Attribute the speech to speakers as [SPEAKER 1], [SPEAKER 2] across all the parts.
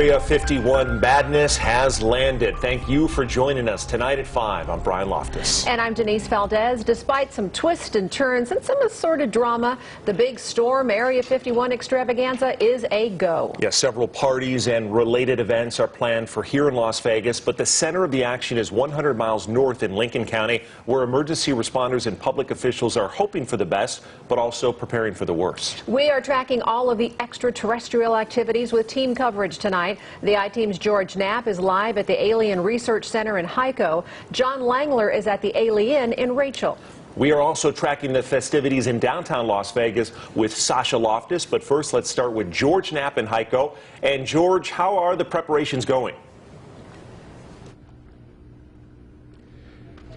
[SPEAKER 1] Area 51 madness has landed. Thank you for joining us tonight at 5. I'm Brian Loftus.
[SPEAKER 2] And I'm Denise Valdez. Despite some twists and turns and some assorted drama, the big storm Area 51 extravaganza is a go.
[SPEAKER 1] Yes, several parties and related events are planned for here in Las Vegas, but the center of the action is 100 miles north in Lincoln County, where emergency responders and public officials are hoping for the best, but also preparing for the worst.
[SPEAKER 2] We are tracking all of the extraterrestrial activities with team coverage tonight. The I-Team's George Knapp is live at the Alien Research Center in Hico. John Langler is at the Alien in Rachel.
[SPEAKER 1] We are also tracking the festivities in downtown Las Vegas with Sasha Loftus. But first, let's start with George Knapp in Hico. And George, how are the preparations going?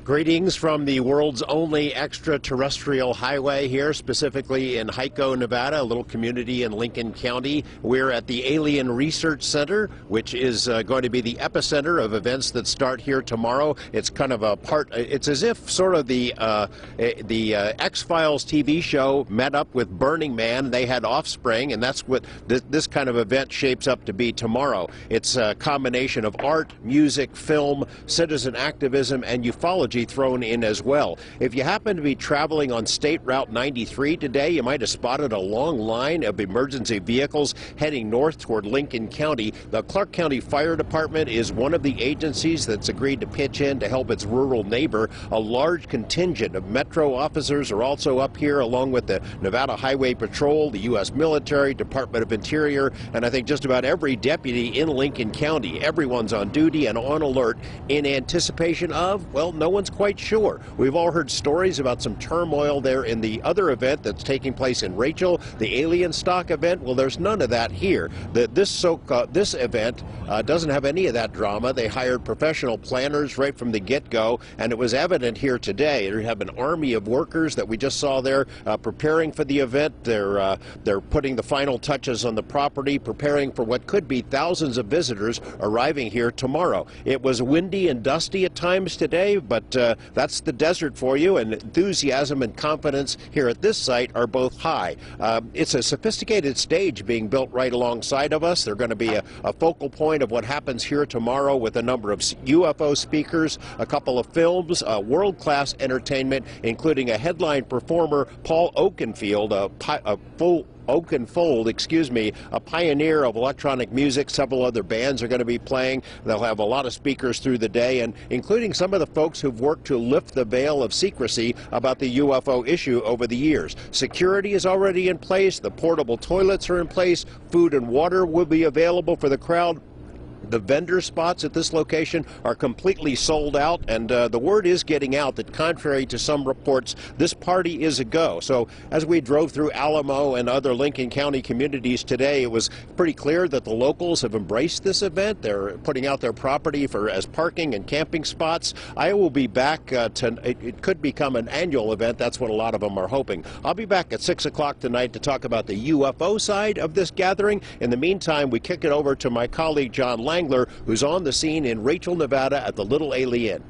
[SPEAKER 3] Greetings from the world's only extraterrestrial highway here, specifically in Hico, Nevada, a little community in Lincoln County. We're at the Alien Research Center, which is going to be the epicenter of events that start here tomorrow. It's kind of a part, it's as if sort of the X-Files TV show met up with Burning Man. They had offspring, and that's what this kind of event shapes up to be tomorrow. It's a combination of art, music, film, citizen activism, and ufology thrown in as well. If you happen to be traveling on State Route 93 today, you might have spotted a long line of emergency vehicles heading north toward Lincoln County. The Clark County Fire Department is one of the agencies that's agreed to pitch in to help its rural neighbor. A large contingent of Metro officers are also up here, along with the Nevada Highway Patrol, the U.S. military, Department of Interior, and I think just about every deputy in Lincoln County. Everyone's on duty and on alert in anticipation of, well, no one's quite sure. We've all heard stories about some turmoil there in the other event that's taking place in Rachel, the Alien Stock event. Well, there's none of that here. This event doesn't have any of that drama. They hired professional planners right from the get-go, and it was evident here today. They have an army of workers that we just saw there preparing for the event. They're putting the final touches on the property, preparing for what could be thousands of visitors arriving here tomorrow. It was windy and dusty at times today, but that's the desert for you, and enthusiasm and confidence here at this site are both high. It's a sophisticated stage being built right alongside of us. They're going to be a focal point of what happens here tomorrow with a number of UFO speakers, a couple of films, world-class entertainment, including a headline performer, Paul Oakenfold, a pioneer of electronic music. Several other bands are going to be playing. They'll have a lot of speakers through the day, and including some of the folks who've worked to lift the veil of secrecy about the UFO issue over the years. Security is already in place. The portable toilets are in place. Food and water will be available for the crowd. The vendor spots at this location are completely sold out, and the word is getting out that, contrary to some reports, this party is a go. So as we drove through Alamo and other Lincoln County communities today, it was pretty clear that the locals have embraced this event. They're putting out their property as parking and camping spots. I will be back it could become an annual event. That's what a lot of them are hoping. I'll be back at 6 o'clock tonight to talk about the UFO side of this gathering. In the meantime, we kick it over to my colleague John Langler, who's on the scene in Rachel, Nevada at the Little Alien.